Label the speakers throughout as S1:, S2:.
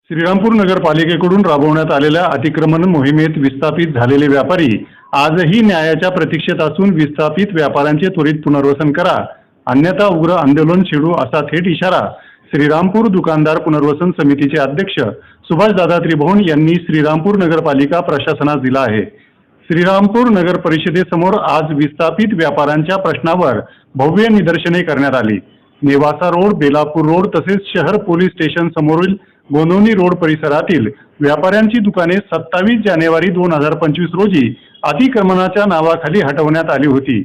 S1: श्रीरामपूर नगरपालिकेकडून राबवण्यात आलेल्या अतिक्रमण मोहिमेत विस्थापित झालेले व्यापारी आजही न्यायाच्या प्रतीक्षेत असून विस्थापित व्यापाऱ्यांचे त्वरित पुनर्वसन करा, अन्यथा उग्र आंदोलन छेडू असा थेट इशारा श्रीरामपूर दुकानदार पुनर्वसन समितीचे अध्यक्ष सुभाषदादा त्रिभुवन यांनी श्रीरामपूर नगरपालिका प्रशासनास दिला आहे। श्रीरामपूर नगर परिषदेसमोर आज विस्थापित व्यापाऱ्यांच्या प्रश्नावर भव्य निदर्शने करण्यात आली। नेवासा रोड, बेलापूर रोड तसेच शहर पोलीस स्टेशन समोरील गोंदवणी रोड परिसरातील व्यापाऱ्यांची दुकाने 27 जानेवारी 2025 रोजी अतिक्रमणाच्या नावाखाली हटवण्यात आली होती।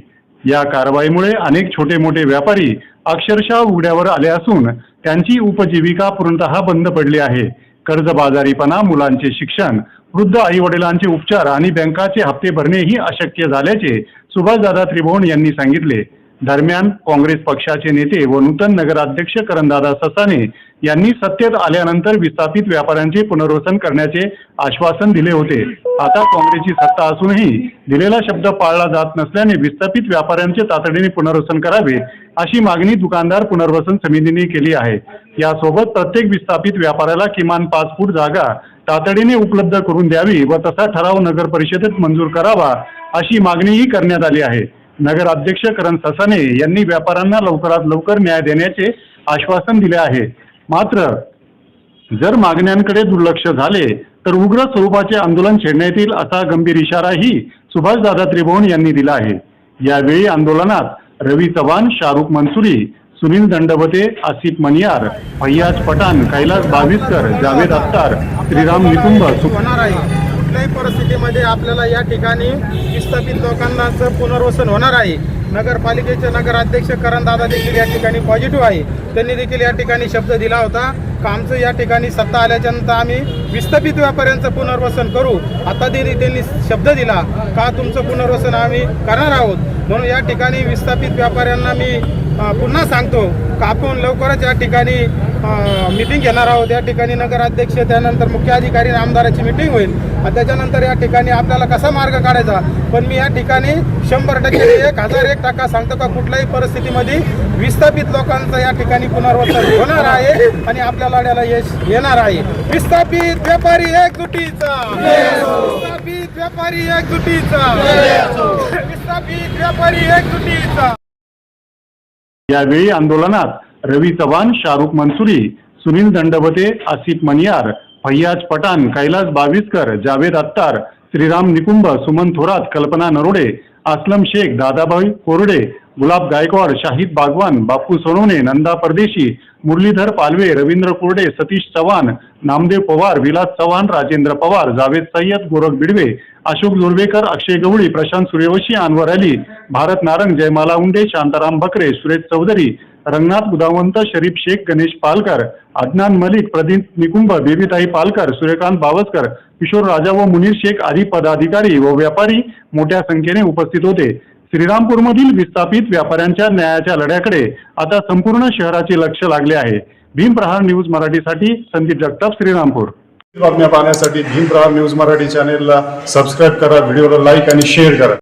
S1: या कारवाईमुळे अनेक छोटे मोठे व्यापारी अक्षरशः उघड्यावर आले असून त्यांची उपजीविका पूर्णतः बंद पडली आहे। कर्जबाजारीपणा, मुलांचे शिक्षण, वृद्ध आई वडिलांचे उपचार आणि बँकाचे हप्ते भरणेही अशक्य झाल्याचे सुभाषदादा त्रिभुवन यांनी सांगितले। दरम्यान काँग्रेस पक्षाचे नेते व नूतन नगराध्यक्ष करणदादा ससाने यांनी सत्तेत आल्यानंतर विस्थापित व्यापाऱ्यांचे पुनर्वसन करण्याचे आश्वासन दिले होते। आता काँग्रेसची सत्ता असूनही दिलेला शब्द पाळला जात नसल्याने विस्थापित व्यापाऱ्यांचे तातडीने पुनर्वसन करावे अशी मागणी दुकानदार पुनर्वसन समितीने केली आहे। यासोबत प्रत्येक विस्थापित व्यापाऱ्याला किमान 5 फूट जागा तातडीने उपलब्ध करून द्यावी व तसा ठराव नगर परिषदेत मंजूर करावा अशी मागणीही करण्यात आली आहे। नगराध्यक्ष करण ससाने यांनी व्यापाऱ्यांना लवकरात लवकर न्याय देण्याचे आश्वासन दिले आहे। मात्र जर मागण्यांकडे दुर्लक्ष झाले तर उग्र स्वरूपाचे आंदोलन छेडण्यात येईल असा गंभीर इशाराही सुभाषदादा त्रिभुवन यांनी दिला आहे। यावेळी आंदोलनात रवी चव्हाण, शाहरुख मंसुरी, सुनील दंडवते, आसिफ मनियार, फैयाज पठाण, कैलास बाविस्कर, जावेद अख्तर, श्रीराम निकुंभ
S2: कुठल्याही परिस्थितीमध्ये आपल्याला या ठिकाणी विस्थापित लोकांचं पुनर्वसन होणार आहे। नगरपालिकेचे नगराध्यक्ष करणदादा देखील या ठिकाणी पॉझिटिव्ह आहे। त्यांनी देखील या ठिकाणी शब्द दिला होता का आमचं या ठिकाणी सत्ता आल्याच्यानंतर आम्ही विस्थापित व्यापाऱ्यांचं पुनर्वसन करू। आता त्यांनी शब्द दिला का तुमचं पुनर्वसन आम्ही करणार आहोत। म्हणून या ठिकाणी विस्थापित व्यापाऱ्यांना मी पुन्हा सांगतो का आपण लवकरच या ठिकाणी मीटिंग घेणार आहोत। या ठिकाणी नगराध्यक्ष, त्यानंतर मुख्य अधिकारी आणि आमदाराची मीटिंग होईल। त्याच्यानंतर या ठिकाणी आपल्याला कसा मार्ग काढायचा, पण मी या ठिकाणी 100% 1001% सांगतो का कुठल्याही परिस्थितीमध्ये विस्थापित लोकांचं या ठिकाणी पुनर्वसन होणार आहे आणि आपल्या लढ्याला यश येणार आहे। विस्थापित व्यापारी एकजुटीचा, विस्थापित व्यापारी एकजुटीचा, विस्थापित व्यापारी एकजुटीचा।
S1: यावेळी आंदोलनात रवी चव्हाण, शाहरुख मंसुरी, सुनील दंडवते, आसिफ मनियार, फैयाज पठाण, कैलास बाविस्कर, जावेद अख्तर, श्रीराम निकुंभ, सुमन थोरात, कल्पना नरोडे, असलम शेख, दादाभाई कोरडे, गुलाब गायकवाड, शाहिद बागवान, बापू सोनवणे, नंदा परदेशी, मुरलीधर पालवे, रवींद्र कोरडे, सतीश चव्हाण, नामदेव पवार, विलास चव्हाण, राजेंद्र पवार, जावेद सय्यद, गोरख बिडवे, अशोक जोरवेकर, अक्षय गवळी, प्रशांत सूर्यवंशी, अनवर अली, भारत नारंग, जयमाला उंडे, शांताराम बकरे, सुरेश चौधरी, रंगनाथ बुधावंत, शरीफ शेख, गणेश पालकर, अदनान मलिक, प्रदीप निकुंभ, बेबीताई पालकर, सूर्यकांत बावस्कर, किशोर राजा व मुनीर शेख आदी पदाधिकारी व व्यापारी मोठ्या संख्येने उपस्थित होते। श्रीरामपूरमधील विस्थापित व्यापाऱ्यांच्या न्यायाच्या लढ्याकडे आता संपूर्ण शहराचे लक्ष लागले आहे। भीम प्रहार न्यूज मराठीसाठी संदीप जगताप, श्रीरामपूर।
S3: बातम्या पाहण्यासाठी भीम प्रहार न्यूज मराठी चॅनेलला सबस्क्राईब करा, व्हिडिओला लाईक आणि शेअर करा।